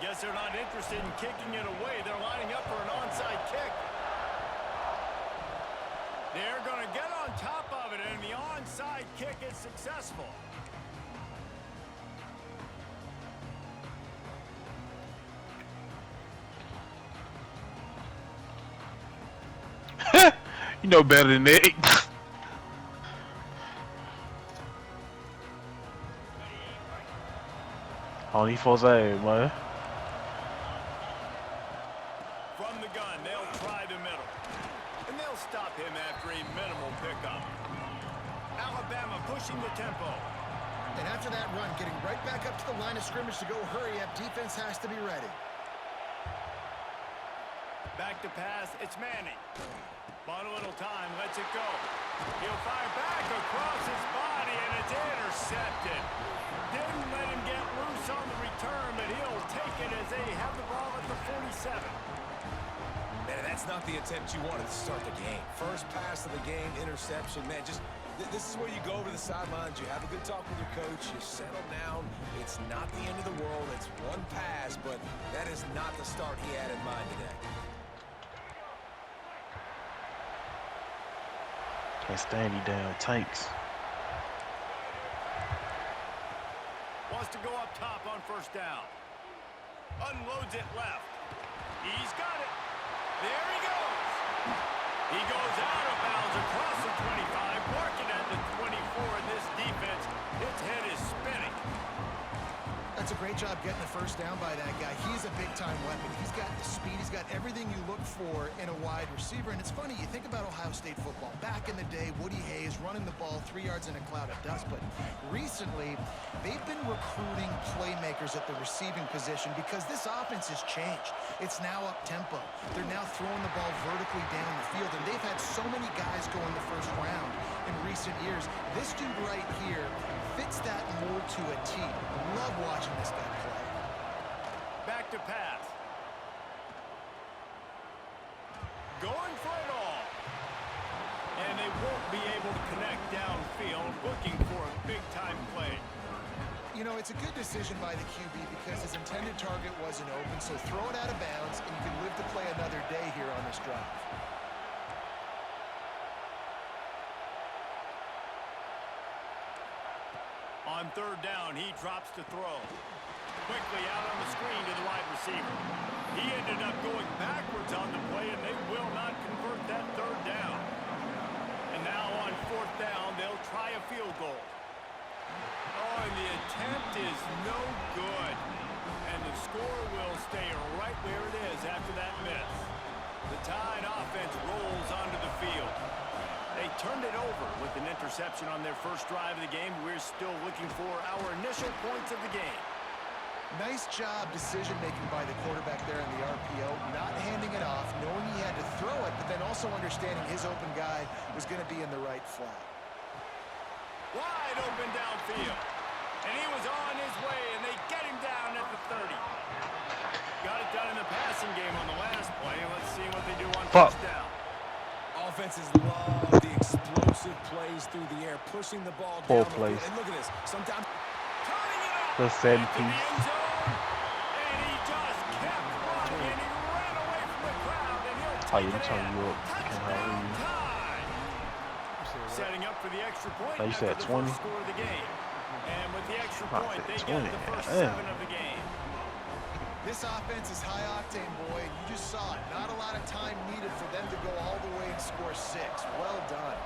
guess they're not interested in kicking it away. They're lining up for an onside kick. They're going to get on top of it, and the onside kick is successful. You know better than that. On these folks' ass, man. From the gun, they'll try the middle. And they'll stop him after a minimal pickup. Alabama pushing the tempo. And after that run, getting right back up to the line of scrimmage to go hurry up, defense has to be ready. Back to pass, it's Manning. Bought a little time, lets it go. He'll fire back across his body, and it's intercepted. Didn't let him get loose on the return, but he'll take it as they have the ball at the 47. Man, that's not the attempt you wanted to start the game. First pass of the game, interception. Man, just this is where you go over the sidelines. You have a good talk with your coach. You settle down. It's not the end of the world. It's one pass, but that is not the start he had in mind today. Can't stand you down, tanks. Wants to go up top on first down. Unloads it left. He's got it. There he goes. He goes out of bounds across the 25, marking at the 24 in this defense. Its head is spinning. That's a great job getting the first down by that guy. He's a big-time weapon. He's got the speed. He's got everything you look for in a wide receiver. And it's funny, you think about Ohio State football. Back in the day, Woody Hayes running the ball 3 yards in a cloud of dust. But recently, they've been recruiting playmakers at the receiving position because this offense has changed. It's now up-tempo. They're now throwing the ball vertically down the field. And they've had so many guys go in the first round in recent years. This dude right here fits that mold to a T. Love watching this guy play. Back to pass. Going for it all. And they won't be able to connect downfield, looking for a big-time play. You know, it's a good decision by the QB because his intended target wasn't open, so throw it out of bounds, and you can live to play another day here on this drive. On third down, he drops to throw. Quickly out on the screen to the wide receiver. He ended up going backwards on the play, and they will not convert that third down. And now on fourth down, they'll try a field goal. Oh, and the attempt is no good. And the score will stay right where it is after that miss. The Tide offense rolls onto the field. They turned it over with an interception on their first drive of the game. We're still looking for our initial points of the game. Nice job decision-making by the quarterback there in the RPO, not handing it off, knowing he had to throw it, but then also understanding his open guy was going to be in the right flat. Wide open downfield. And he was on his way, and they get him down at the 30. Got it done in the passing game on the last play. Let's see what they do on first down. Offenses love the explosive plays through the air, pushing the ball down. Plays. And look at this. Sometimes Turning it up. The 7 into the piece. end zone. And he just kept running, and he ran away from the crowd, and he'll Oh, take yeah, it turn in. you up. Touchdown Tide. Setting up for the extra point Oh, you after said the 20? first score of the game. And with the extra I point, said they 20. get the first Yeah. 7 of the game. This offense is high octane, boy, and you just saw it. Not a lot of time needed for them to go all the way and score 6. Well done.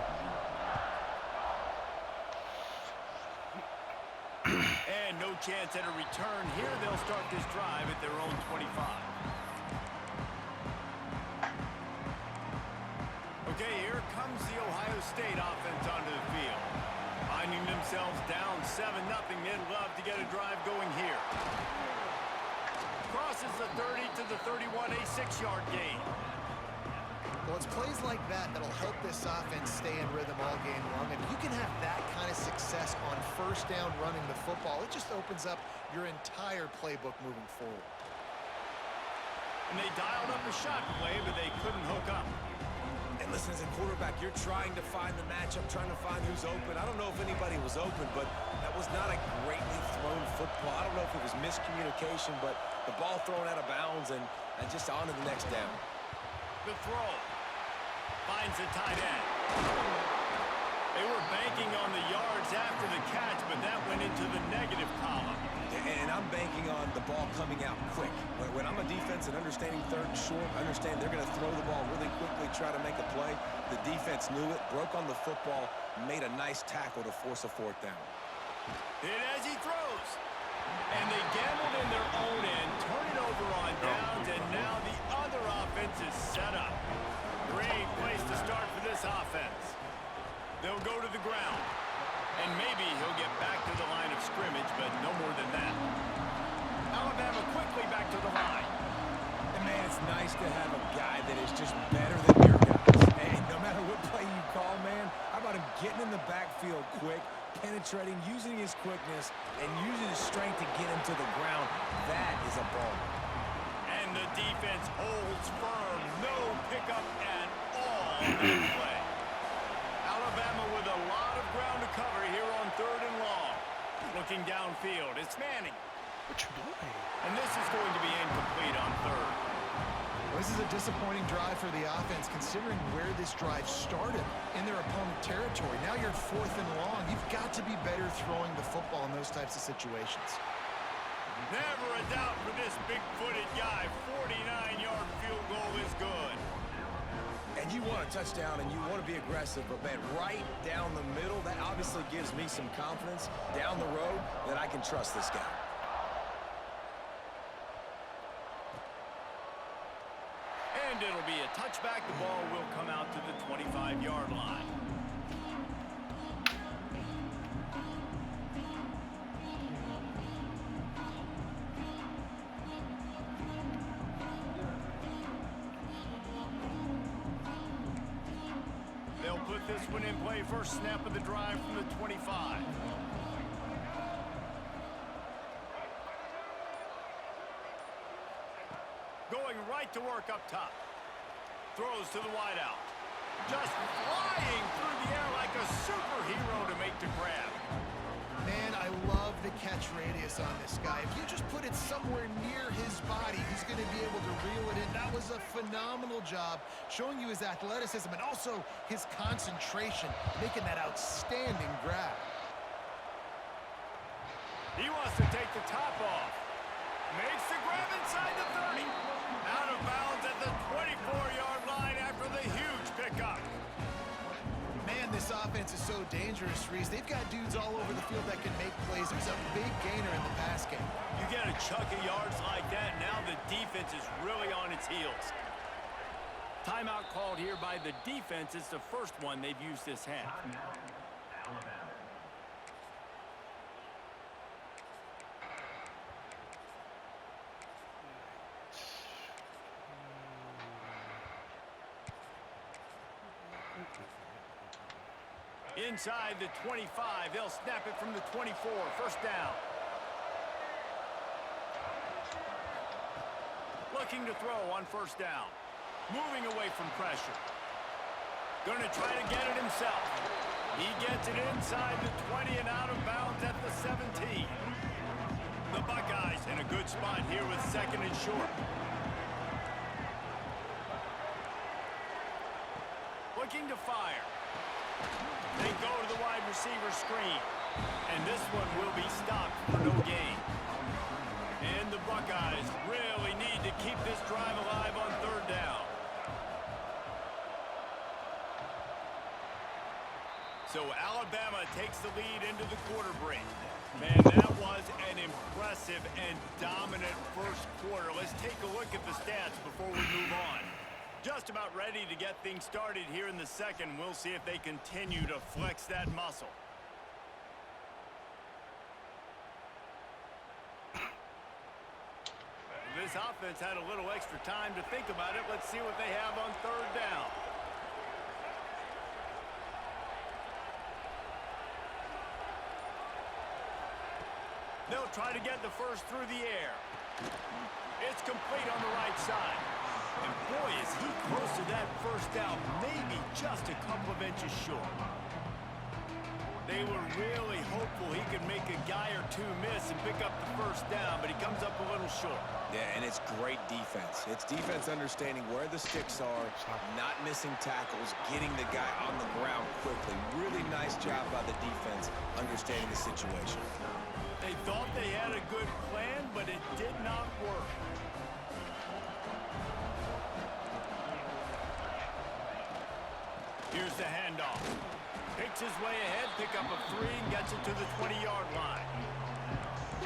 And no chance at a return here. They'll start this drive at their own 25. Okay, here comes the Ohio State offense onto the field. Finding themselves down 7-0. They'd love to get a drive going here. Crosses the 30 to the 31, a 6-yard gain. Well, it's plays like that that'll help this offense stay in rhythm all game long. And if you can have that kind of success on first down running the football, it just opens up your entire playbook moving forward. And they dialed up a shot play, but they couldn't hook up. And listen, as a quarterback, you're trying to find the matchup, trying to find who's open. I don't know if anybody was open, but that was not a greatly thrown football. I don't know if it was miscommunication, but The ball thrown out of bounds and just on to the next down. The throw. Finds the tight end. They were banking on the yards after the catch, but that went into the negative column. And I'm banking on the ball coming out quick. When I'm a defense and understanding third and short, understand they're going to throw the ball really quickly, try to make a play. The defense knew it, broke on the football, made a nice tackle to force a fourth down. Hit as he throws. And they gambled in their own end, turn it over on downs, and now the other offense is set up. Great place to start for this offense. They'll go to the ground. And maybe he'll get back to the line of scrimmage, but no more than that. Alabama quickly back to the line. And man, it's nice to have a guy that is just better than your guys. Hey, no matter what play you call, man, how about him getting in the backfield quick, penetrating, using his quickness, and using his strength to get him to the ground. That is a ball. And the defense holds firm. No pickup at all on that play. Alabama with a lot of ground to cover here on 3rd and long. Looking downfield, it's Manning. What you doing? And this is going to be incomplete on 3rd. Well, this is a disappointing drive for the offense, considering where this drive started in their opponent territory. Now you're 4th and long. You've got to be better throwing the football in those types of situations. Never a doubt for this big-footed guy. 49-yard field goal is good. And you want a touchdown and you want to be aggressive, but man, right down the middle, that obviously gives me some confidence down the road that I can trust this guy. And it'll be a touchback. The ball will come out to the 25-yard line. They'll put this one in play. First snap of the drive from the 25. Going right to work up top. Throws to the wideout. Just flying through the air like a superhero to make the grab. Man, I love the catch radius on this guy. If you just put it somewhere near his body, he's going to be able to reel it in. That was a phenomenal job, showing you his athleticism and also his concentration, making that outstanding grab. He wants to take the top off. Makes the grab inside the 30. Out of bounds at the 24-yard line after the huge pickup. Man, this offense is so dangerous, Reese. They've got dudes all over the field that can make plays. There's a big gainer in the pass game. You get a chunk of yards like that, now the defense is really on its heels. Timeout called here by the defense. It's the first one they've used this half. Inside the 25, they'll snap it from the 24. First down. Looking to throw on first down. Moving away from pressure. Going to try to get it himself. He gets it inside the 20 and out of bounds at the 17. The Buckeyes in a good spot here with 2nd and short. Looking to fire. They go to the wide receiver screen. And this one will be stopped for no gain. And the Buckeyes really need to keep this drive alive on 3rd down. So Alabama takes the lead into the quarter break. Man, that was an impressive and dominant first quarter. Let's take a look at the stats before we move on. Just about ready to get things started here in the second. We'll see if they continue to flex that muscle. This offense had a little extra time to think about it. Let's see what they have on 3rd down. They'll try to get the first through the air. It's complete on the right side. And boy, is he close to that first down, maybe just a couple of inches short. They were really hopeful he could make a guy or two miss and pick up the first down, but he comes up a little short. Yeah, and it's great defense. It's defense understanding where the sticks are, not missing tackles, getting the guy on the ground quickly. Really nice job by the defense understanding the situation. They thought they had a good plan, but it did not work. Here's the handoff. Picks his way ahead, pick up a 3, and gets it to the 20-yard line.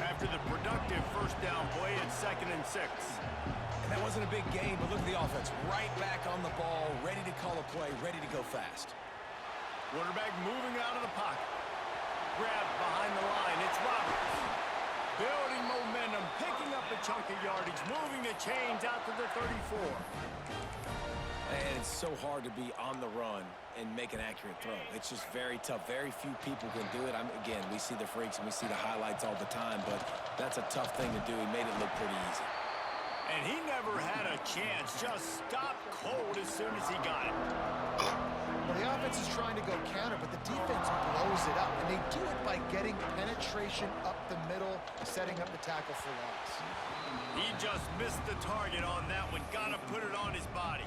After the productive first down play, it's 2nd and 6. And that wasn't a big gain, but look at the offense. Right back on the ball, ready to call a play, ready to go fast. Quarterback moving out of the pocket. Grabbed behind the line. It's Roberts. Building momentum, picking up a chunk of yardage, moving the chains out to the 34. And it's so hard to be on the run and make an accurate throw. It's just very tough. Very few people can do it. Again, we see the freaks and we see the highlights all the time, but that's a tough thing to do. He made it look pretty easy. And he never had a chance. Just stopped cold as soon as he got it. Well, the offense is trying to go counter, but the defense blows it up, and they do it by getting penetration up the middle, setting up the tackle for loss. He just missed the target on that one. Got to put it on his body.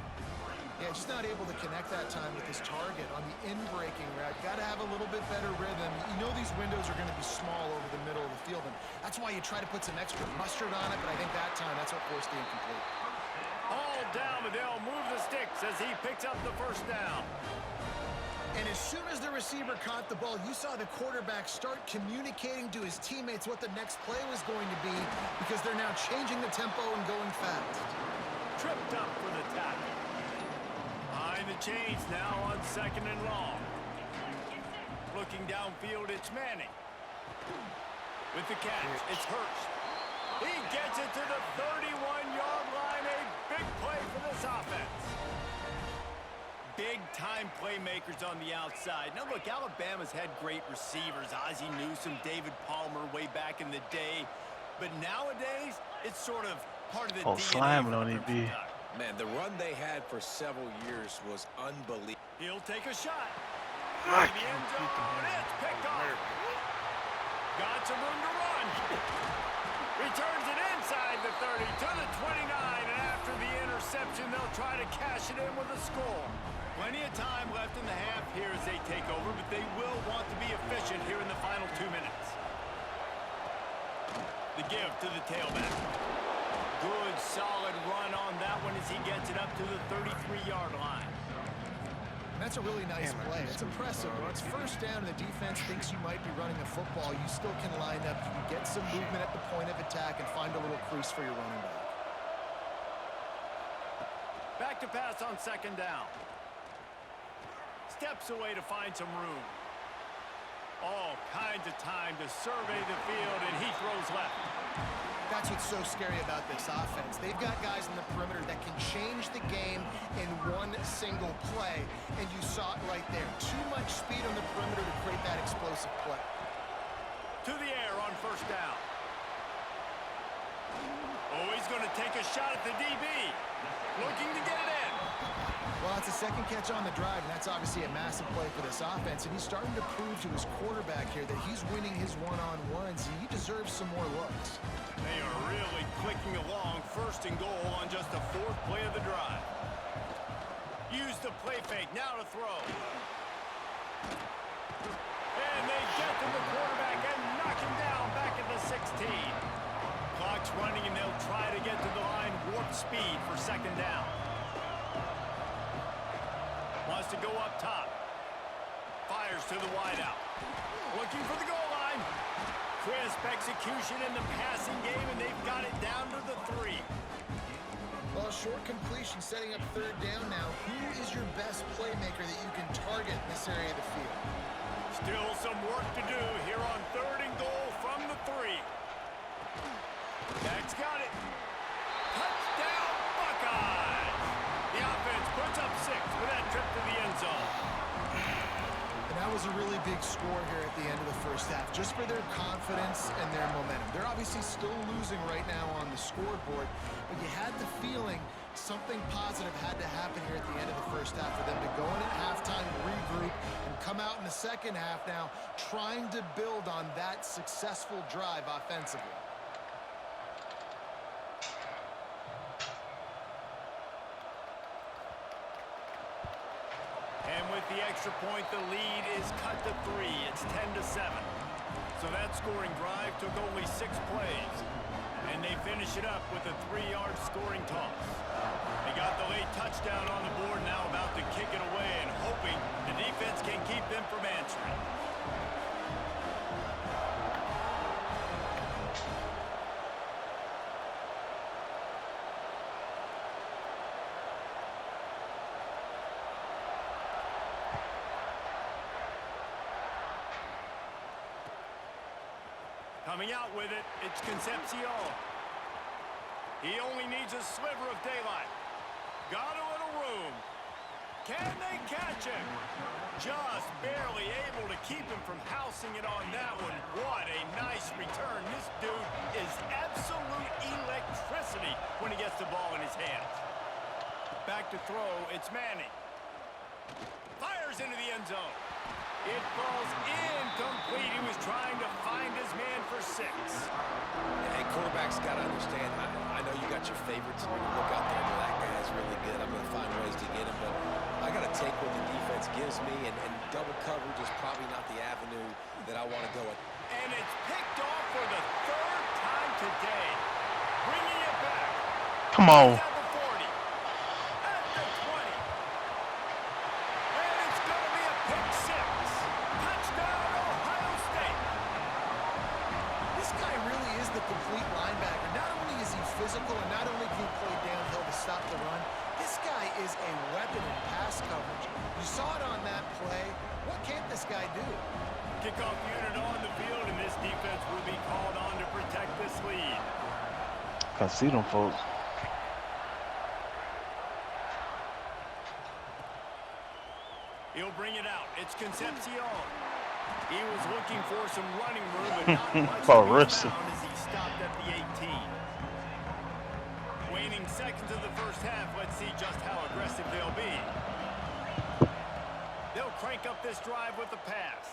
Yeah, just not able to connect that time with his target on the in-breaking route. Got to have a little bit better rhythm. You know these windows are going to be small over the middle of the field, and that's why you try to put some extra mustard on it, but I think that time that's what forced the incomplete. All down, but they'll move the sticks as he picks up the first down. And as soon as the receiver caught the ball, you saw the quarterback start communicating to his teammates what the next play was going to be because they're now changing the tempo and going fast. Tripped up for the tackle. Behind the chains now on 2nd and long. Looking downfield, it's Manning. With the catch, it's Hurst. He gets it to the 31-yard line. A big play for this offense. Big-time playmakers on the outside. Now, look, Alabama's had great receivers. Ozzie Newsome, David Palmer way back in the day. But nowadays, it's sort of part of the DNA. Slamming on it, B. Man, the run they had for several years was unbelievable. He'll take a shot. In the end zone, it's picked off. Got some room to run. Returns it inside the 30 to the 29, and after the interception, they'll try to cash it in with a score. Plenty of time left in the half here as they take over, but they will want to be efficient here in the final 2 minutes. The give to the tailback. Good, solid run on that one as he gets it up to the 33-yard line. That's a really nice play. It's impressive. When it's first down and the defense thinks you might be running a football, you still can line up. You can get some movement at the point of attack and find a little crease for your running back. Back to pass on 2nd down. Steps away to find some room. All kinds of time to survey the field, and he throws left. That's what's so scary about this offense. They've got guys in the perimeter that can change the game in one single play, and you saw it right there. Too much speed on the perimeter to create that explosive play. To the air on 1st down. Oh, he's going to take a shot at the DB. Looking to get it in. Well, it's a second catch on the drive, and that's obviously a massive play for this offense, and he's starting to prove to his quarterback here that he's winning his one-on-ones, and he deserves some more looks. They are really clicking along. 1st and goal on just the 4th play of the drive. Use the play fake, now to throw. And they get to the quarterback and knock him down back at the 16. Clock's running, and they'll try to get to the line warp speed for 2nd down. Wants to go up top. Fires to the wideout. Looking for the goal line. Crisp execution in the passing game, and they've got it down to the 3. Well, short completion setting up 3rd down now. Who is your best playmaker that you can target in this area of the field? Still some work to do here on 3rd and goal from the 3. That's got it. Touchdown, Buckeyes! The offense puts up 6 with that trip to the end zone. And that was a really big score here at the end of the first half, just for their confidence and their momentum. They're obviously still losing right now on the scoreboard, but you had the feeling something positive had to happen here at the end of the first half for them to go in at halftime, regroup, and come out in the second half now, trying to build on that successful drive offensively. And with the extra point, the lead is cut to 3. It's 10-7. So that scoring drive took only 6 plays. And they finish it up with a 3-yard scoring toss. They got the late touchdown on the board, now about to kick it away and hoping the defense can keep them from answering. Coming out with it, it's Concepcion. He only needs a sliver of daylight. Got a little room. Can they catch him? Just barely able to keep him from housing it on that one. What a nice return. This dude is absolute electricity when he gets the ball in his hands. Back to throw, it's Manning. Fires into the end zone. It falls incomplete. He was trying to find his man for 6. Hey, quarterback's got to understand. I know you got your favorites, and when you look out there, that guy's really good. I'm going to find ways to get him, but I got to take what the defense gives me, and double coverage is probably not the avenue that I want to go with. And it's picked off for the 3rd time today. Bringing it back. Come on. At the 40. At the 20. And it's going to be a pick 6. Touchdown, Ohio State. This guy really is the complete linebacker. Not only is he physical and not only can he play downhill to stop the run, this guy is a weapon in pass coverage. You saw it on that play. What can't this guy do? Kickoff unit on the field, and this defense will be called on to protect this lead. I see them folks. He'll bring it out. It's Concepcion. He was looking for some running room, but not much For to be Russell. found as he stopped at the 18. Waning seconds of the first half. Let's see just how aggressive they'll be. They'll crank up this drive with the pass.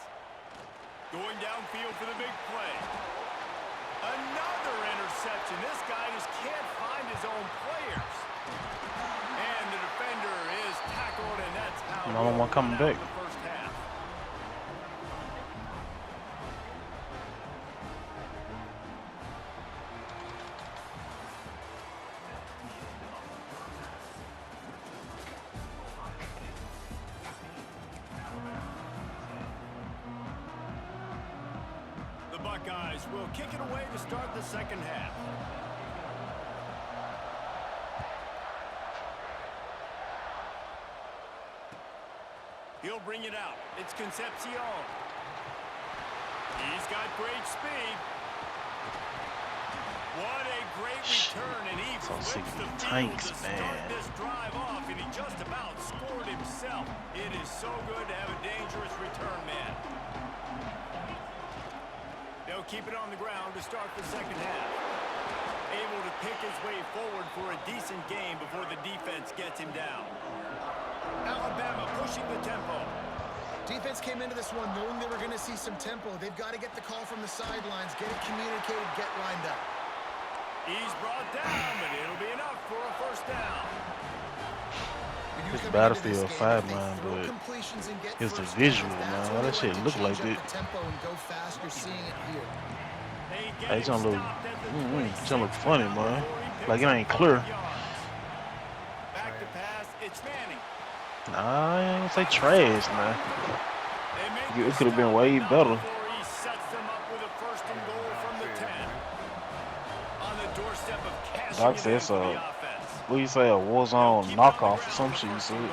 Going downfield for the big play. Another interception. This guy just can't find his own players. And the defender is tackled, and that's how Another one coming back. the first half. The Buckeyes will kick it away to start the second half. He'll bring it out. It's Concepcion. He's got great speed. What a great return, and he So sick flips of the these field tanks, to start man. this drive off, and he just about scored himself. It is so good to have a dangerous return man. They'll keep it on the ground to start the second half. Able to pick his way forward for a decent game before the defense gets him down. Alabama pushing the tempo. Defense came into this one knowing they were going to see some tempo. They've got to get the call from the sidelines, get it communicated, get lined up. He's brought down, but it'll be enough for a first down. It's Battlefield 5, man, but it's the visual, man. Why that shit look like that? Hey, it's gonna look funny, man. Like it ain't clear. Back to pass, it's Manning. Nah, I ain't gonna say trash, man. It could have been way better. He sets them up with a first and goal from the 10. On the doorstep of cashing Doc it said in it's for a, the offense. what do you say, a Warzone knockoff or some shit, you said.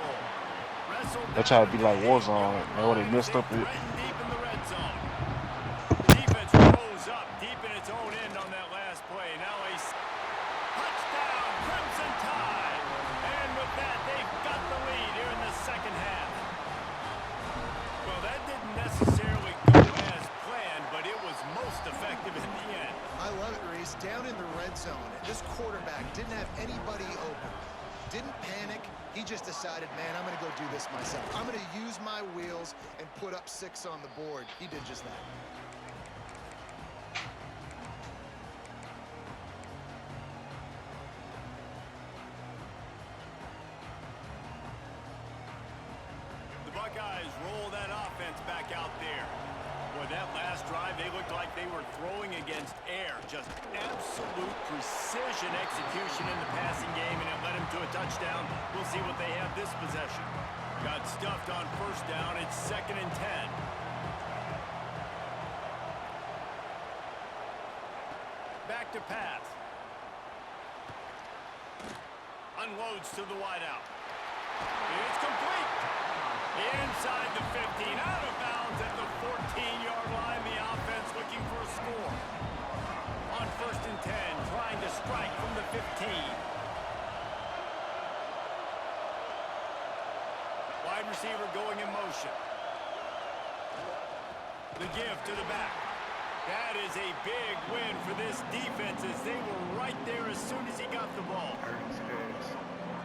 They try to be like Warzone, that's what they messed up with. Deep in the red zone. Defense rolls up deep in its own end on that last play. Now a touchdown, Crimson Tide. And with that, they've got the lead here in the second half. Well, that didn't necessarily go as planned, but it was most effective in the end. I love it, Reese. Down in the red zone, this quarterback didn't have anybody open. Didn't panic. He just decided, man, I'm going to go do this myself. I'm going to use my wheels. tackles and put up 6 on the board. He did just that. The Buckeyes roll that offense back out there. Boy, that last drive, they looked like they were throwing against air. Just absolute precision execution in the passing game, and it led them to a touchdown. We'll see what they have this possession. Got stuffed on first down. It's 2nd and 10. Back to pass. Unloads to the wideout. It's complete. Inside the 15, out of bounds at the 14-yard line. The offense looking for a score. On 1st and 10, trying to strike from the 15. Wide receiver going in motion. The give to the back. That is a big win for this defense as they were right there as soon as he got the ball.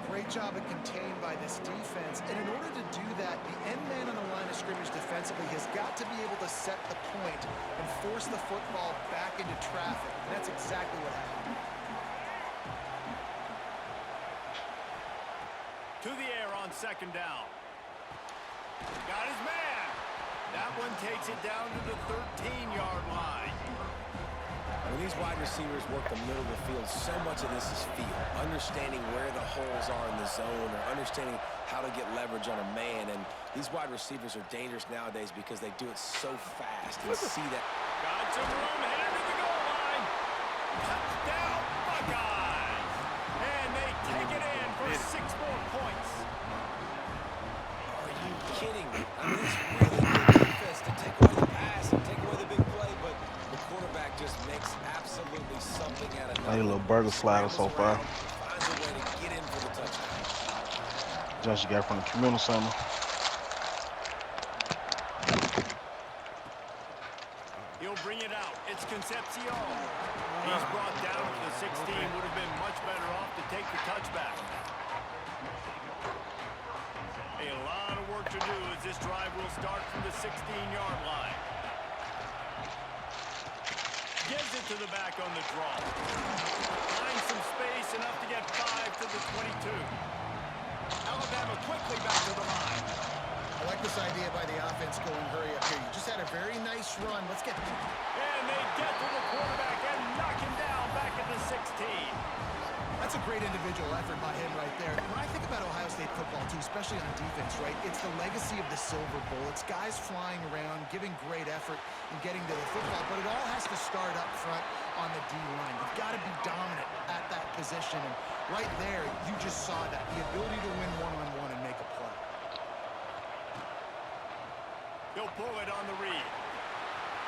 Great job of contained by this defense. And in order to do that, the end man on the line of scrimmage defensively has got to be able to set the point and force the football back into traffic. And that's exactly what happened. To the air on 2nd down. Got his man. That one takes it down to the 13-yard line. When these wide receivers work the middle of the field, so much of this is feel. Understanding where the holes are in the zone or understanding how to get leverage on a man. And these wide receivers are dangerous nowadays because they do it so fast. And see that. Got some room, headed to the goal line. Touchdown, Buckeyes. And they take it in for 6 more points. Are you kidding me? I mean, it's really good defense to take away the pass and take away the big play, but the quarterback just makes absolutely something out of nothing. Hey, little burger slider so far. Finds a way to get in for the touchdown. Josh got from the communal center. He'll bring it out. It's Concepcion. He's brought down to the 16. Would have been much better off to take the touchback. A lot of work to do as this drive will start from the 16-yard line. Gives it to the back on the draw. Finds some space, enough to get 5 to the 22. Alabama quickly back to the line. I like this idea by the offense going hurry up here. You just had a very nice run. Let's get... And they get to the quarterback and knock him down back at the 16. That's a great individual effort by him right there. When I think about Ohio State football, too, especially on defense, right, it's the legacy of the Silver Bowl. It's guys flying around, giving great effort and getting to the football, but it all has to start up front on the D-line. You've got to be dominant at that position, and right there, you just saw that, the ability to win one-on-one and make a play. He'll pull it on the read.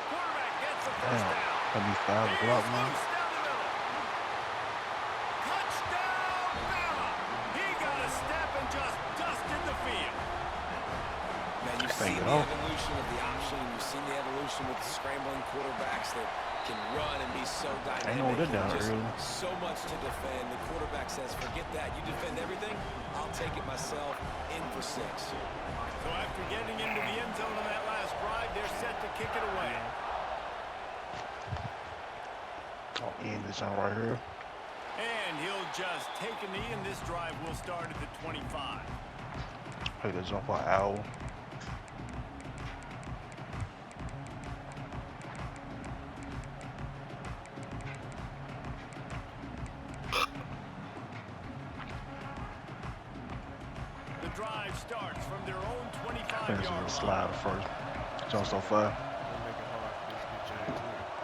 Quarterback gets the first down. That'd be 5 o'clock, man. You've seen the evolution of the option. You've seen the evolution with the scrambling quarterbacks that can run and be so dynamic. I know they're down just early. So much to defend. The quarterback says, forget that. You defend everything, I'll take it myself. In for 6. So after getting into the end zone on that last drive, they're set to kick it away. I'll end this one right here. And he'll just take a knee, and this drive will start at the 25. Play the jump on Owl. The drive starts from their own 25-yard Finish line. with a slider first. Jump so far.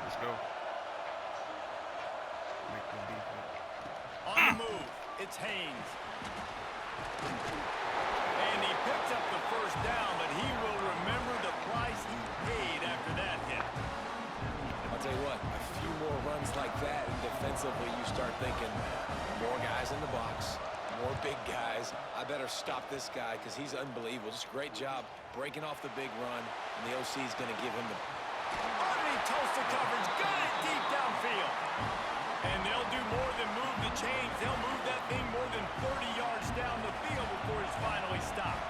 Let's go. On the move, it's Haynes. And he picks up the first down, but he will remember the price he paid after that hit. I'll tell you what, a few more runs like that, and defensively you start thinking, more guys in the box, more big guys. I better stop this guy because he's unbelievable. Just great job breaking off the big run, and the OC is going to give him the... Underneath Tulsa coverage, got it deep downfield. And they'll do more than move the chains. They'll move that thing more than 30 yards down the field before he's finally stopped.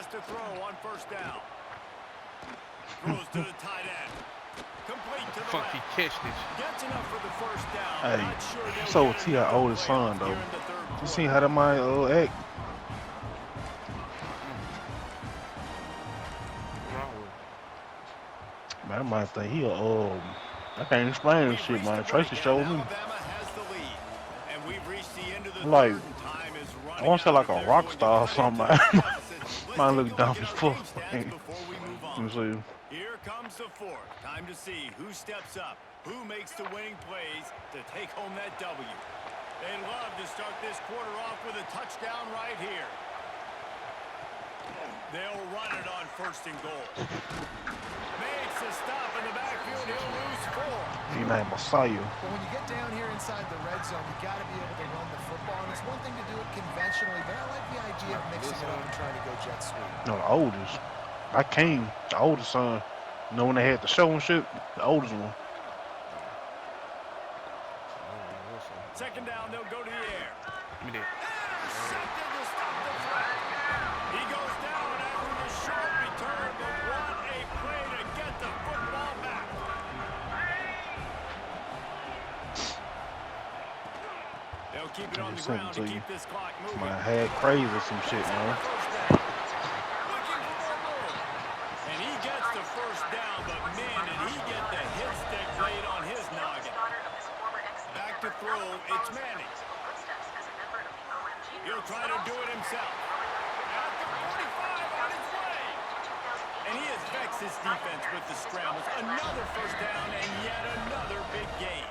toss to throw on first down. Throws to the tight end. Complete to the Fuck, he left. catched it. Gets enough for the first down. Hey, Not sure they'll so get T.I. another oldest play son here though. in the third You quarter. seen how that man act? Wrong with Man, that man think he I can't explain this We've shit, reached man. the Tracy break, showed and me. Alabama has the lead. And we've reached the end of the Like, third, and time is I running want to say out. like a They're rock going to star or cut something, into man. this deficit. Let's Man take look a dumb look at as our fuck. game stats before we move Let on. me see. Here comes the fourth. Time to see who steps up, who makes the winning plays to take home that W. They'd love to start this quarter off with a touchdown right here. They'll run it on first and goal. Makes a stop in the backfield. He'll lose 4. He named Messiah. But when you get down here inside the red zone, you got to be able to run the football. And it's one thing to do it conventionally, but I like the idea of mixing it up and trying to go jet sweep. No, the oldest. I came, the oldest son. You know when they had the show and shit? The oldest one. Second down, they'll go to the air. Give me that. Intercepted to stop the threat. He goes down after the short return, but what a play to get the football back. They'll keep it on the Send it ground to to you. keep this clock moving. Man had crazy or some shit, man. Looking for more room. And he gets the first down, but man, did he get the hit stick laid on his noggin. Back to throw, it's Manning. He'll try to do it himself. At the 45 on his way. And he has vexed his defense with the scrambles. Another first down and yet another big gain.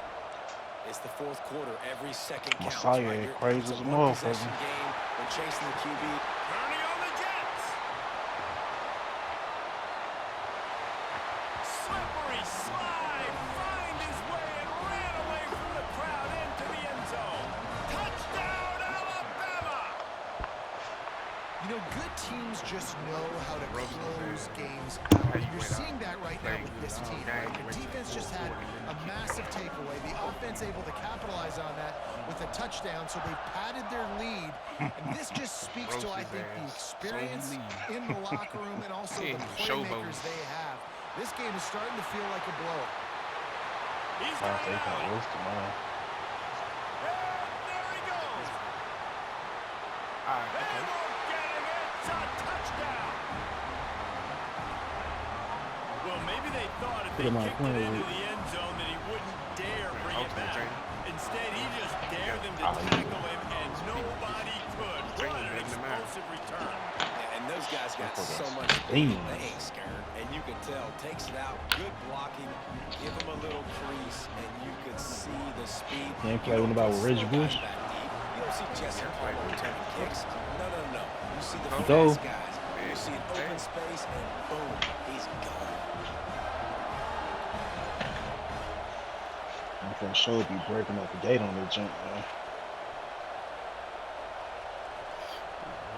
It's the fourth quarter. Every second counts. Messiah Right ain't here. crazy It's as a one-possession motherfucker. game. When chasing the QB. Turning on the Jets. Slippery slide. Find his way and ran away from the crowd into the end zone. Touchdown, Alabama. You know, good teams just know how to close games out. You're seeing that right now with this team. Right? The defense just had a massive takeaway. The offense able to capitalize on that with a touchdown, so they've padded their lead. And this just speaks to, I think, the experience in the locker room and also the playmakers they have. This game is starting to feel like a blow. He's I got think it I out. was man. And there he goes. Alright, They okay. won't get him. It's a touchdown. Well, maybe they thought if they Put him on kicked it point, into Luke. the end zone that he wouldn't dare bring it Okay, back. Jay. Instead, he just dared them to tackle him, and nobody could. Jay, What an it doesn't matter. explosive return. And those guys got so much Damn. speed. They ain't scared. And you can tell. Takes it out. Good blocking. Give him a little crease, and you could see the speed. He ain't playing about with Reggie Bush. You don't see Jesse Palmer returning kicks. No, no, no. You see the Go. fast guys. You see an open space, and boom, he's gone. I'm for sure be breaking up the gate on this jump, man.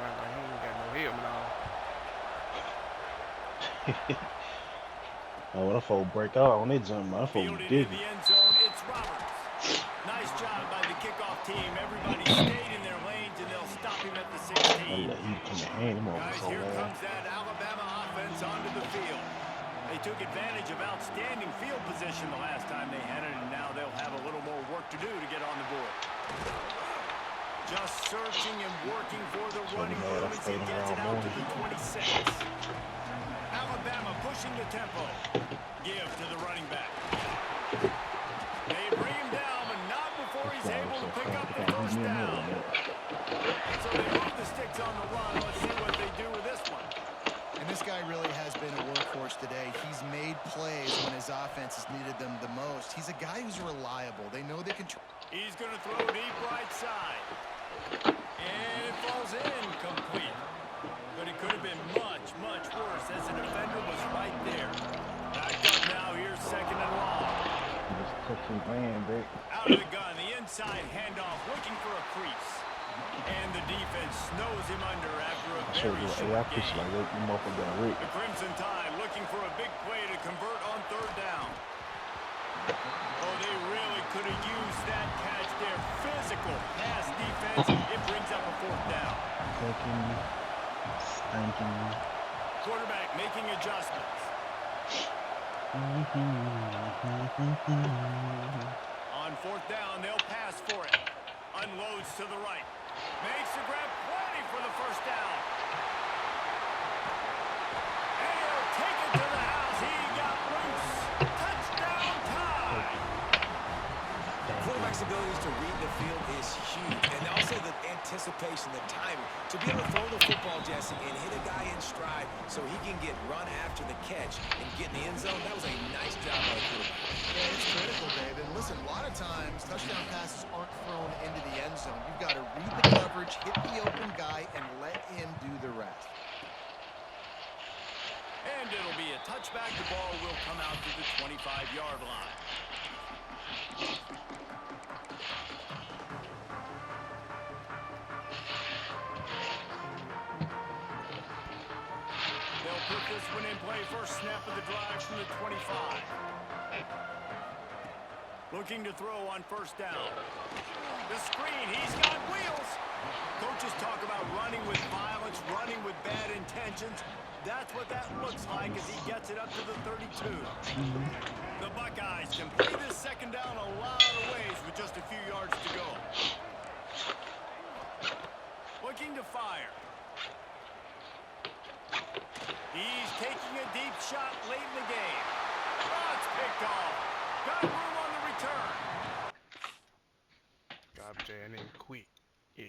Right, like he ain't got no helmet on. Oh, that folk break out on that jump, man. That folk Fielded in did the end zone, it's Roberts. Nice job by the kickoff team. Everybody stayed in their lanes, and they'll stop him at the 16. He come in hand, him over Guys, so here bad. comes that Alabama offense onto the field. They took advantage of outstanding field position the last time they had it, and now they'll have a little more work to do to get on the board. Just searching and working for the running room as he gets it out to the 26. Alabama pushing the tempo. Give to the running back. They bring him down, but not before he's able to pick up the first down. So they move the sticks on the run. Let's see what they do with this one. And this guy really has been a workhorse today. He's made plays when his offense has needed them the most. He's a guy who's reliable. They know they can... He's going to throw deep right side. And it falls incomplete. But it could have been much, much worse as the defender was right there. Back up now. Here's second and long. Just took his man back. Out of the gun. The inside handoff looking for a crease. And the defense snows him under after a I showed very you short AI pitch gain. like that. You motherfucker got ripped. The Crimson Tide looking for a big play to convert on third down. Oh, they really could have used that catch there. Physical pass defense. It brings up a fourth down. Fucking Thank you. Quarterback making adjustments. On fourth down, they'll pass for it. Unloads to the right. Makes the grab, plenty for the first down. And he'll take it to the house. He got loose. Touchdown time. Quarterback's abilities to read the field is huge. And also the anticipation, the timing. To be able to throw the football, Jesse, and hit a guy in stride so he can get run after the catch and get in the end zone, that was a nice job by the quarterback. Yeah, it's critical, Dave. And listen, a lot of times touchdown passes aren't thrown into the end zone. You've got to read the coverage, hit the open guy, and let him do the rest. And it'll be a touchback. The ball will come out to the 25-yard line. They'll put this one in play. First snap of the drive from the 25. Looking to throw on first down. The screen, he's got wheels. Coaches talk about running with violence, running with bad intentions. That's what that looks like as he gets it up to the 32. The Buckeyes can play this second down a lot of ways with just a few yards to go. Looking to fire. He's taking a deep shot late in the game. Oh, it's picked off. Got room on the return. Job, Jay, and then quit. Yeah.